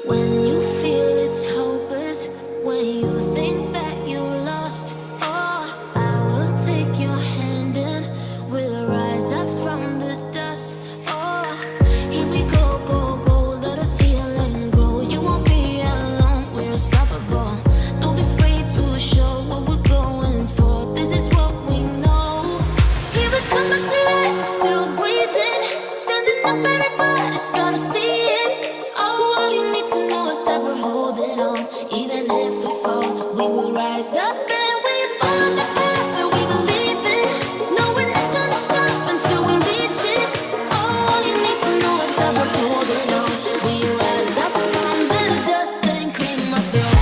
When you feel it's hopeless, when you think that you lost, oh, I will take your hand and we'll rise up from the dust. Oh, here we go, go, go, let us heal and grow. You won't be alone, we're unstoppable. Don't be afraid to show what we're going for. This is what we know. Here we come back to life, we're still breathing, standing up, everybody's gonna see it. Oh, all you need to know is that we're holding on. Even if we fall, we will rise up and we follow the path that we believe in. No, we're not gonna stop until we reach it. Oh, all you need to know is that we're holding on. We rise up from the dust and clean my throat.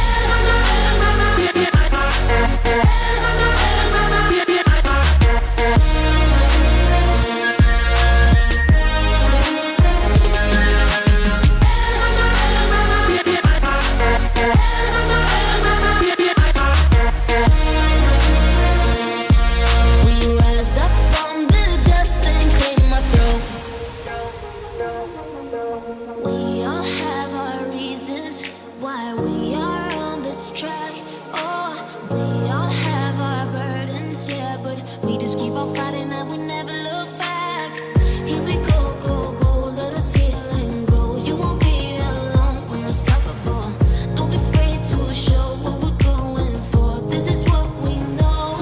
We all have our reasons why we are on this track. Oh, we all have our burdens, yeah, but we just keep on fighting and we never look back. Here we go, go, go, let us heal and grow. You won't be alone, we're unstoppable. Don't be afraid to show what we're going for. This is what we know.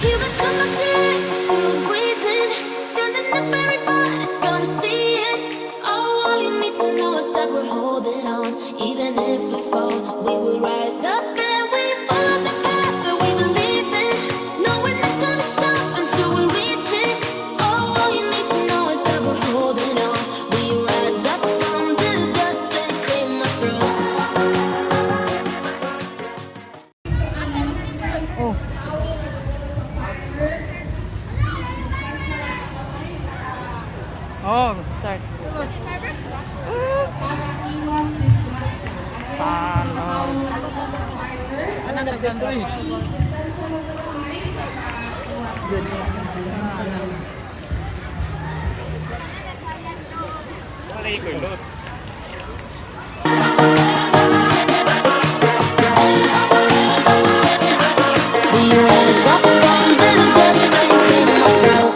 Here we come back to life, we're still breathing, standing up, everybody's gonna see it. All you need to know is that we're holding on. Even if we fall, we will rise up and we follow the path that we believe in. No, we're not gonna stop until we reach it. All you need to know is that we're holding on. We rise up from the dust and clear my throat. Oh, start. Follow. Ano na ganda? Wala ikulot. We rise up from the dust and clear my throat.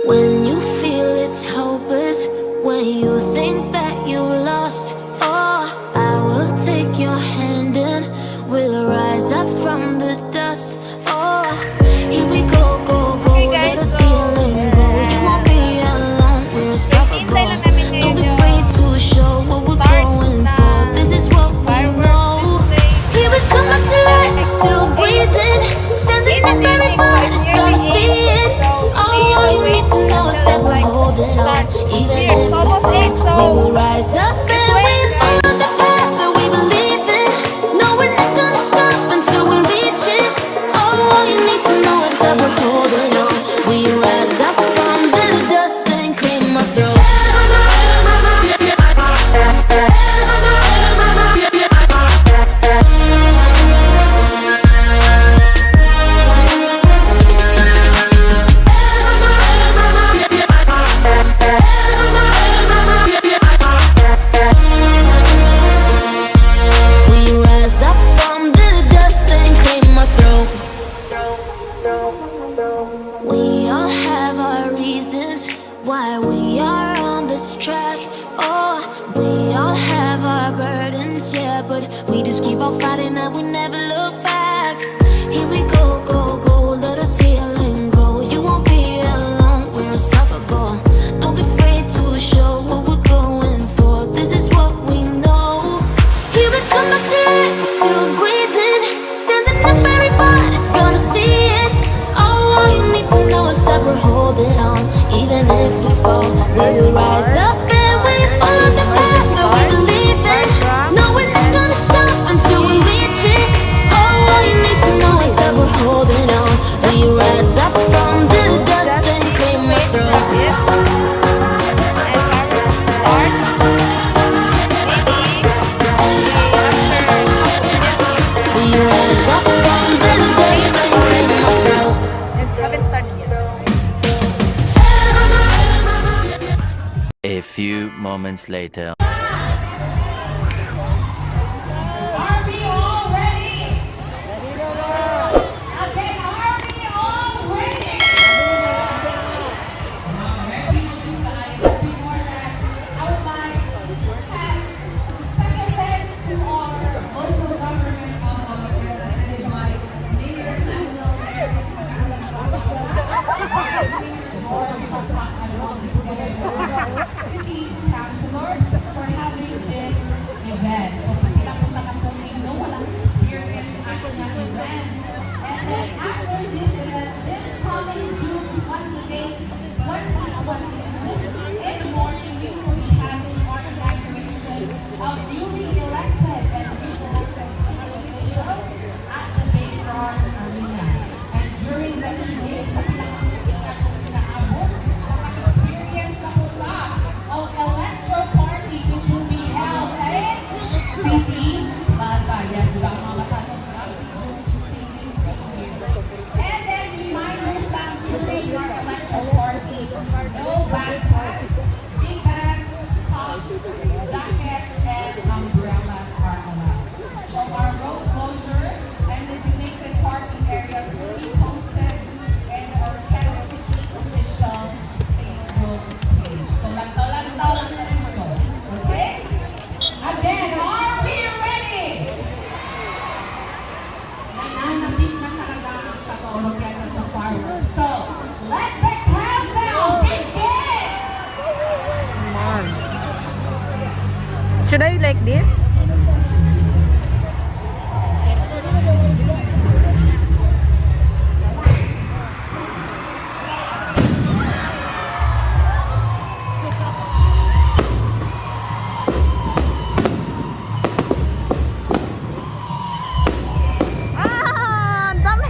When you feel it's hopeless, when you think that you lost, oh, I will take your hand and we'll rise up from the dust. Oh, here we go, go, go, let us heal and grow. You won't be alone, we're unstoppable. Don't be afraid to show what we're going for. This is what we know. Here we come back to life, we're still breathing, standing up, everybody's gonna see it. All you need to know is that we're holding on. Even if we fall, we will rise up and we follow the path that we believe in. No, we're not gonna stop until we reach it. All you need to know is that we're holding on. We rise up from the dust and clear my throat. We all have our reasons why we are on this track. Oh, we all have our burdens, yeah, but we just keep on fighting and we never look back. Here we go, go, go, let us heal and grow. You won't be alone, we're unstoppable. Don't be afraid to show what we're going for. This is what we know. Here we come back to life, we're still breathing, standing up, everybody's gonna see it. All you need to know is that we're holding on. Even if we fall, we will rise up and we A few moments later. Are we all ready? Again, are we all ready? Ready to fly. But before that, I would like to have special thanks to our local government of Oroquieta, headed by Mayor Manuel City Councilors for having this event. So, pagkakapunta ka po ninyo, walang experience atin ng event. And then after this event, this coming June 28, 2022, in the morning, we will be having our inauguration of newly elected and re-elected city officials at the Bayfront Arena. And during the evening, sa pinakaabot, experience na punta of electro party which will be held in City Plaza. Yes, diba ang mga matanong na? And then reminders that during our electro party, no backpacks, big bags, cups, jackets, and umbrellas are allowed. So our road closure and designated parking areas will be posted in the Oroquieta City official Facebook page. So lantaw-lantaw lang na rin ito. Okay? Again, are we ready? Nananabik na talaga ang Oroquieta sa fireworks. So, let the countdown begin! Come on. Should I like this? Ah, ang dami.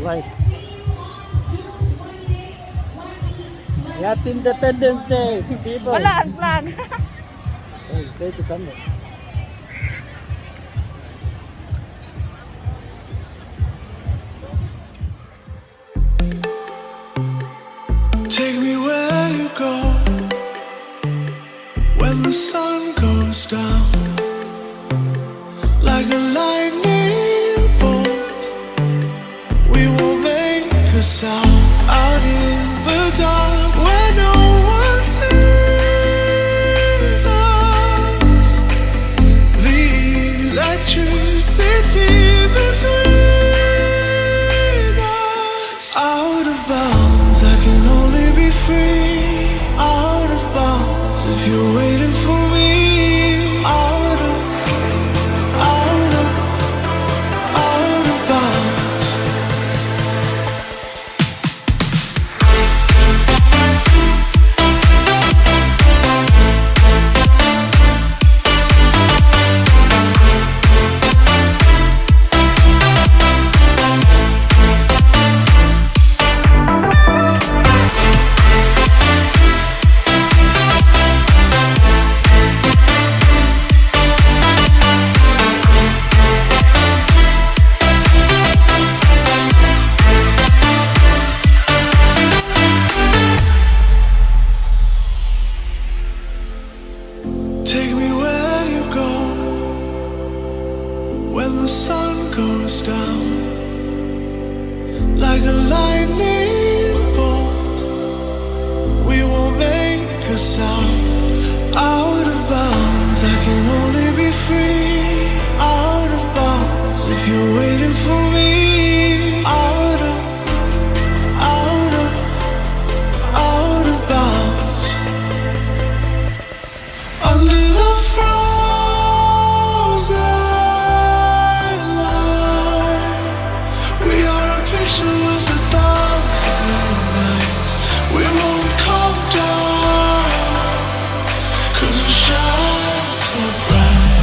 Right. Happy Independence Day, people. Wala ang flag. Hey, say to come. Take me where you go when the sun goes down, like a lightning bolt. We will make a sound out in the dark where no one sees us. The electricity between us. Out of bounds, I can only be free. Out of bounds, if you're waiting for me. Out of bounds. Take me where you go when the sun goes down, like a lightning bolt. We will make a sound. Out of bounds, I can only be free. Out of bounds, if you're waiting for me. Out of bounds. Under the frozen light, we are a picture of 1,000 nights. We won't come down, 'cause we shine so bright.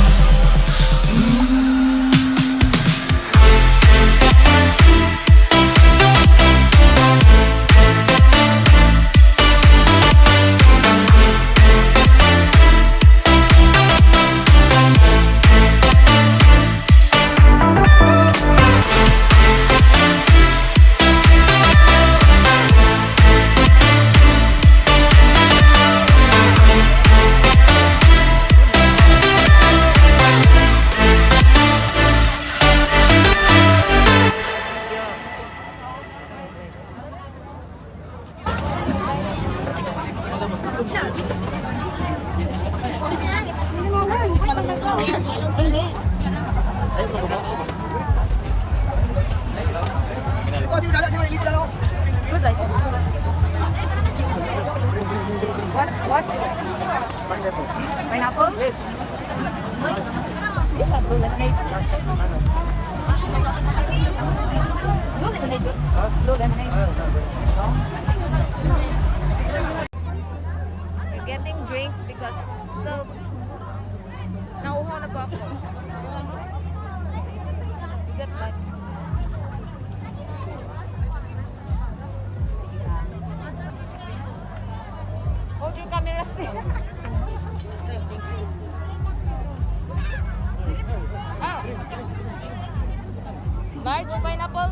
Large pineapple?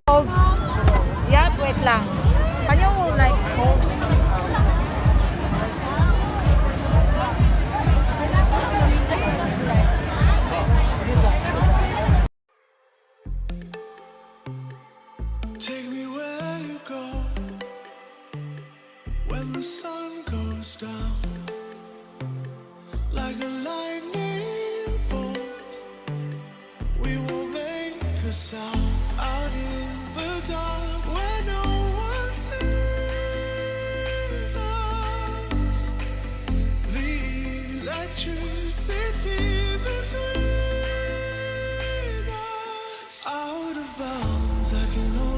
Hold. Yeah, wait lang. Can you like hold? Take me where you go when the sun goes down, like a lightning bolt. We won't make a sound out in the dark where no one sees us. The electricity between us, out of bounds. I can only